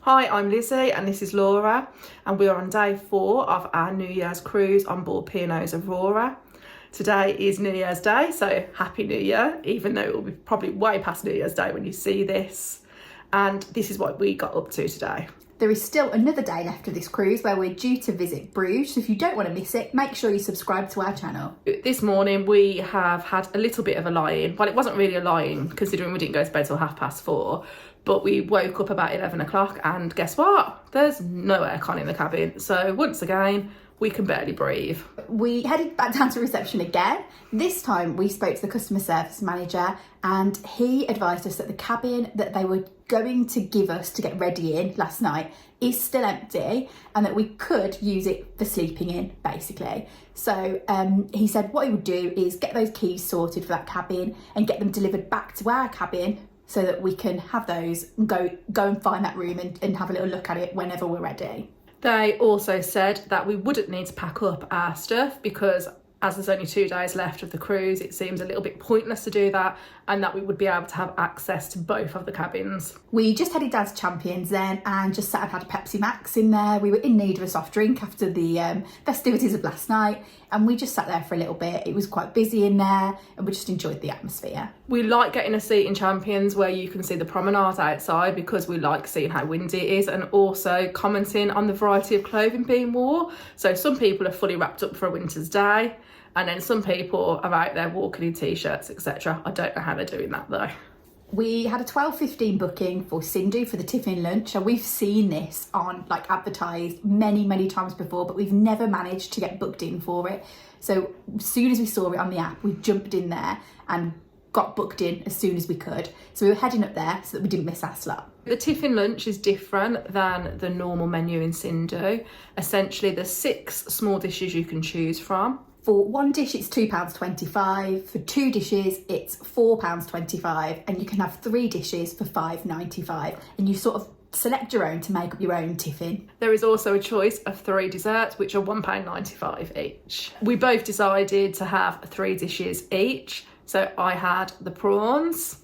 Hi, I'm Lizzie and this is Laura, and we are on day 4 of our New Year's cruise on board P&O's Aurora. Today is New Year's Day, so Happy New Year, even though it will be probably way past New Year's Day when you see this. And this is what we got up to today. There is still another day left of this cruise where we're due to visit Bruges, so if you don't want to miss it, make sure you subscribe to our channel. This morning we have had a little bit of a lie-in. Well, it wasn't really a lie-in considering we didn't go to bed till 4:30, but we woke up about 11 o'clock and guess what? There's no aircon in the cabin. So once again, we can barely breathe. We headed back down to reception again. This time we spoke to the customer service manager and he advised us that the cabin that they were going to give us to get ready in last night is still empty and that we could use it for sleeping in, basically. So he said what he would do is get those keys sorted for that cabin and get them delivered back to our cabin so that we can have those and go and find that room and have a little look at it whenever we're ready. They also said that we wouldn't need to pack up our stuff because as there's only 2 days left of the cruise, it seems a little bit pointless to do that, and that we would be able to have access to both of the cabins. We just headed down to Champions then and just sat and had a Pepsi Max in there. We were in need of a soft drink after the festivities of last night, and we just sat there for a little bit. It was quite busy in there and we just enjoyed the atmosphere. We like getting a seat in Champions where you can see the promenade outside because we like seeing how windy it is, and also commenting on the variety of clothing being worn. So some people are fully wrapped up for a winter's day, and then some people are out there walking in t-shirts, etc. I don't know how they're doing that though. We had a 12:15 booking for Sindhu for the Tiffin Lunch, and we've seen this on advertised many times before, but we've never managed to get booked in for it. So as soon as we saw it on the app, we jumped in there and got booked in as soon as we could. So we were heading up there so that we didn't miss our slot. The Tiffin Lunch is different than the normal menu in Sindhu. Essentially, there's 6 small dishes you can choose from. For one dish, it's £2.25. For 2 dishes, it's £4.25. And you can have 3 dishes for £5.95. And you sort of select your own to make up your own tiffin. There is also a choice of 3 desserts, which are £1.95 each. We both decided to have 3 dishes each. So I had the prawns,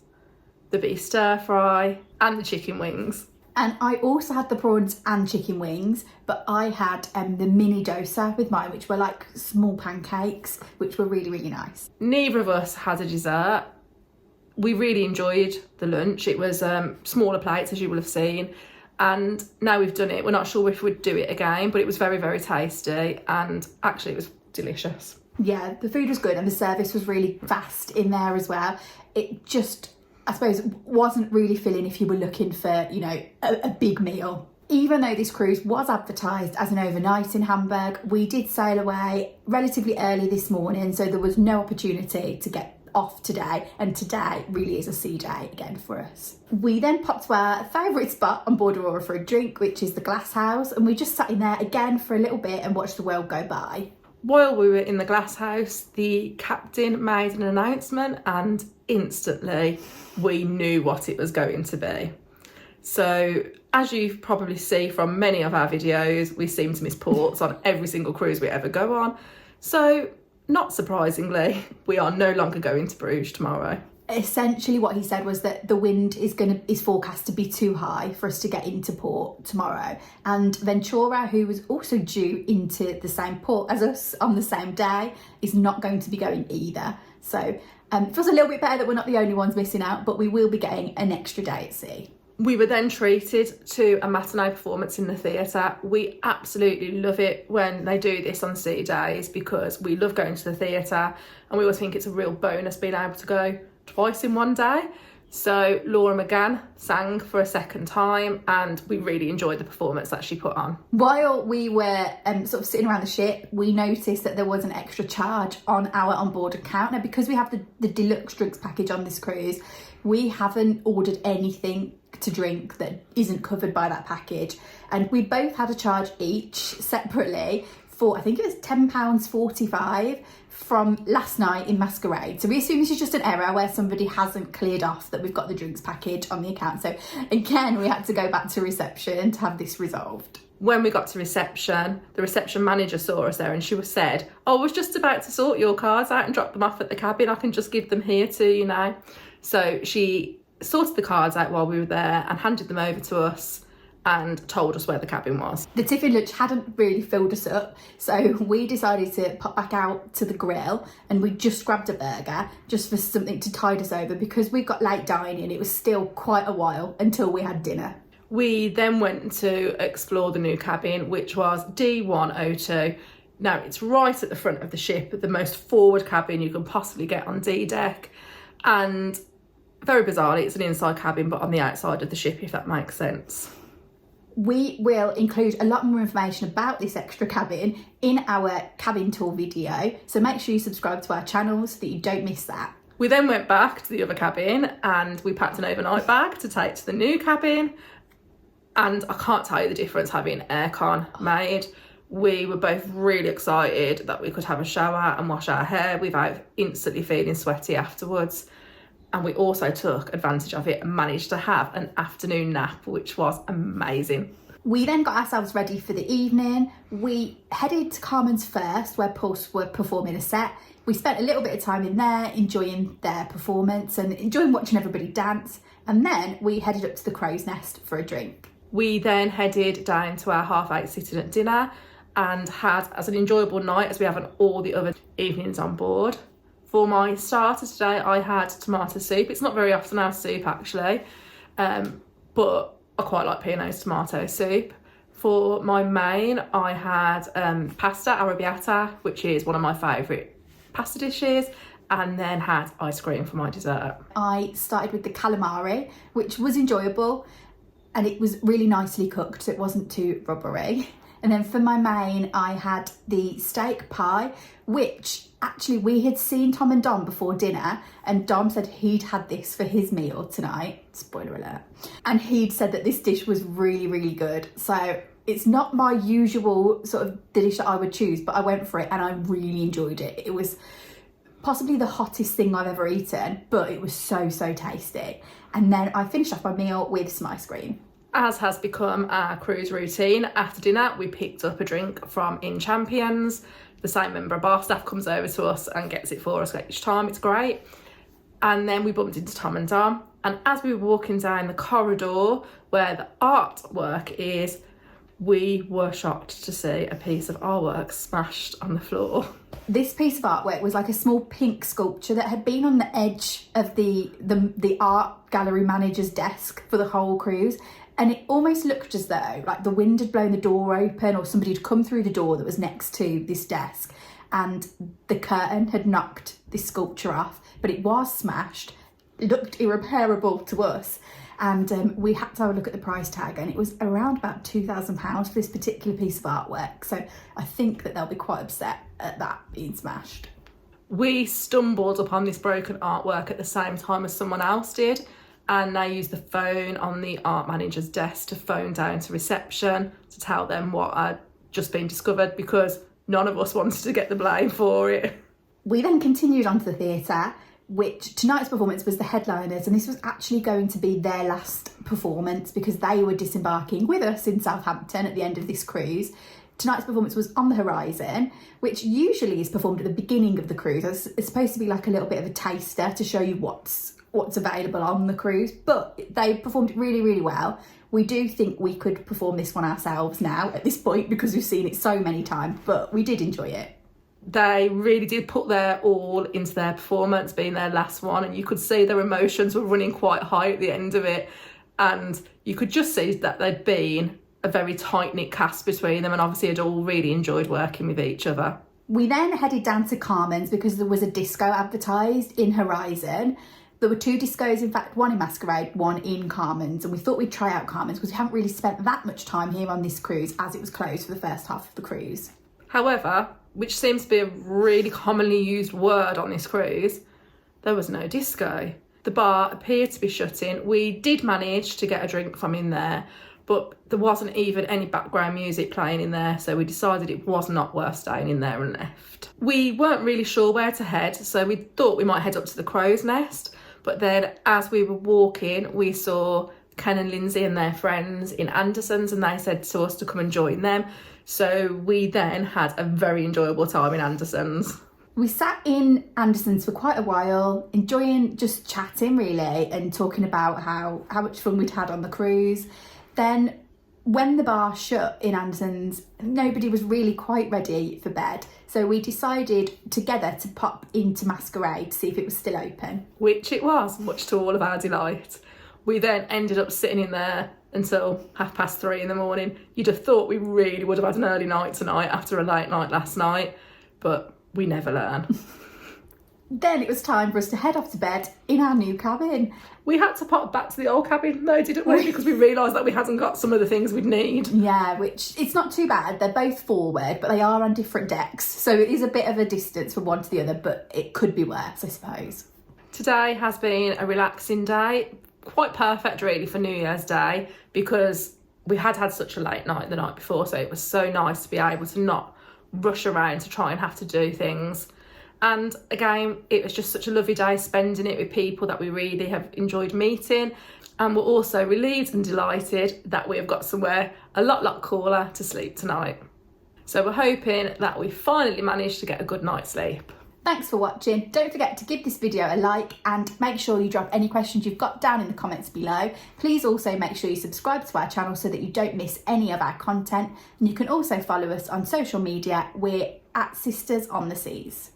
the beef stir fry, and the chicken wings. And I also had the prawns and chicken wings, but I had the mini dosa with mine, which were like small pancakes, which were really nice. Neither of us had a dessert. We really enjoyed the lunch. It was smaller plates, as you will have seen. And now we've done it, we're not sure if we'd do it again, but it was very tasty, and actually it was delicious. Yeah, the food was good and the service was really fast in there as well. It just, I suppose, wasn't really filling if you were looking for, a big meal. Even though this cruise was advertised as an overnight in Hamburg, we did sail away relatively early this morning, so there was no opportunity to get off today, and today really is a sea day again for us. We then popped to our favourite spot on board Aurora for a drink, which is the Glass House, and we just sat in there again for a little bit and watched the world go by. While we were in the Glass House, the captain made an announcement and instantly we knew what it was going to be. So as you probably see from many of our videos, we seem to miss ports on every single cruise we ever go on. So not surprisingly, we are no longer going to Bruges tomorrow. Essentially what he said was that the wind is forecast to be too high for us to get into port tomorrow, and Ventura, who was also due into the same port as us on the same day, is not going to be going either. So it feels a little bit better that we're not the only ones missing out, but we will be getting an extra day at sea. We were then treated to a matinee performance in the theatre. We absolutely love it when they do this on sea days because we love going to the theatre, and we always think it's a real bonus being able to go twice in one day. So Laura Magann sang for a second time and we really enjoyed the performance that she put on. While we were sort of sitting around the ship, we noticed that there was an extra charge on our onboard account. Now, because we have the deluxe drinks package on this cruise, we haven't ordered anything to drink that isn't covered by that package, and we both had a charge each separately for, I think it was £10.45 from last night in Masquerade. So we assume this is just an error where somebody hasn't cleared off that we've got the drinks package on the account. So again, we had to go back to reception to have this resolved. When we got to reception, the reception manager saw us there and she said, "Oh, I was just about to sort your cards out and drop them off at the cabin. I can just give them here to you now." So she sorted the cards out while we were there and handed them over to us. and told us where the cabin was. The Tiffin Lunch hadn't really filled us up, so we decided to pop back out to the grill, and we just grabbed a burger just for something to tide us over, because we got late dining. It was still quite a while until we had dinner. We then went to explore the new cabin, which was D102. Now, it's right at the front of the ship, the most forward cabin you can possibly get on D-deck, and very bizarrely, it's an inside cabin but on the outside of the ship, if that makes sense. We will include a lot more information about this extra cabin in our cabin tour video, so make sure you subscribe to our channel so that you don't miss that. We then went back to the other cabin and we packed an overnight bag to take to the new cabin, and I can't tell you the difference having aircon made. We were both really excited that we could have a shower and wash our hair without instantly feeling sweaty afterwards. And we also took advantage of it and managed to have an afternoon nap, which was amazing. We then got ourselves ready for the evening. We headed to Carmen's first, where Pulse were performing a set. We spent a little bit of time in there, enjoying their performance and enjoying watching everybody dance. And then we headed up to the Crow's Nest for a drink. We then headed down to our 8:30 sitting at dinner and had as an enjoyable night as we have on all the other evenings on board. For my starter today, I had tomato soup. It's not very often our soup actually, but I quite like P&O's tomato soup. For my main, I had pasta arrabbiata, which is one of my favourite pasta dishes, and then had ice cream for my dessert. I started with the calamari, which was enjoyable, and it was really nicely cooked, so it wasn't too rubbery. And then for my main, I had the steak pie, which actually we had seen Tom and Dom before dinner, and Dom said he'd had this for his meal tonight, spoiler alert, and he'd said that this dish was really, really good. So it's not my usual sort of dish that I would choose, but I went for it and I really enjoyed it. It was possibly the hottest thing I've ever eaten, but it was so, so tasty. And then I finished off my meal with some ice cream. As has become our cruise routine, after dinner we picked up a drink from In Champions. The same member of our staff comes over to us and gets it for us each time. It's great. And then we bumped into Tom and Dom, and as we were walking down the corridor where the artwork is, we were shocked to see a piece of artwork smashed on the floor. This piece of artwork was like a small pink sculpture that had been on the edge of the art gallery manager's desk for the whole cruise. And it almost looked as though like the wind had blown the door open, or somebody had come through the door that was next to this desk, and the curtain had knocked this sculpture off, but it was smashed. It looked irreparable to us. And we had to have a look at the price tag, and it was around about £2,000 for this particular piece of artwork. So I think that they'll be quite upset at that being smashed. We stumbled upon this broken artwork at the same time as someone else did, and they used the phone on the art manager's desk to phone down to reception to tell them what had just been discovered, because none of us wanted to get the blame for it. We then continued on to the theatre, which tonight's performance was the headliners, and this was actually going to be their last performance because they were disembarking with us in Southampton at the end of this cruise. Tonight's performance was On the Horizon, which usually is performed at the beginning of the cruise. It's supposed to be like a little bit of a taster to show you what's available on the cruise, but they performed it really, really well. We do think we could perform this one ourselves now at this point because we've seen it so many times, but we did enjoy it. They really did put their all into their performance, being their last one, and you could see their emotions were running quite high at the end of it, and you could just see that they'd been a very tight-knit cast between them, and obviously had all really enjoyed working with each other. We then headed down to Carmen's because there was a disco advertised in Horizon. There were two discos, in fact, one in Masquerade, one in Carmen's, and we thought we'd try out Carmen's because we haven't really spent that much time here on this cruise as it was closed for the first half of the cruise. However, which seems to be a really commonly used word on this cruise, there was no disco. The bar appeared to be shutting. We did manage to get a drink from in there, but there wasn't even any background music playing in there, so we decided it was not worth staying in there and left. We weren't really sure where to head, so we thought we might head up to the Crow's Nest, but then as we were walking, we saw Ken and Lindsay and their friends in Anderson's, and they said to us to come and join them. So we then had a very enjoyable time in Anderson's. We sat in Anderson's for quite a while, enjoying just chatting really and talking about how much fun we'd had on the cruise. Then when the bar shut in Anderson's, nobody was really quite ready for bed. So we decided together to pop into Masquerade to see if it was still open. Which it was, much to all of our delight. We then ended up sitting in there until 3:30 in the morning. You'd have thought we really would have had an early night tonight after a late night last night, but we never learn. Then it was time for us to head off to bed in our new cabin. We had to pop back to the old cabin though, didn't we? Because we realised that we hadn't got some of the things we'd need. Yeah, which it's not too bad. They're both forward, but they are on different decks. So it is a bit of a distance from one to the other, but it could be worse, I suppose. Today has been a relaxing day. Quite perfect really for New Year's Day, because we had such a late night the night before, so it was so nice to be able to not rush around to try and have to do things. And again, it was just such a lovely day spending it with people that we really have enjoyed meeting, and we're also relieved and delighted that we have got somewhere a lot cooler to sleep tonight. So we're hoping that we finally managed to get a good night's sleep. Thanks for watching. Don't forget to give this video a like and make sure you drop any questions you've got down in the comments below. Please also make sure you subscribe to our channel so that you don't miss any of our content. And you can also follow us on social media. We're at Sisters on the Seas.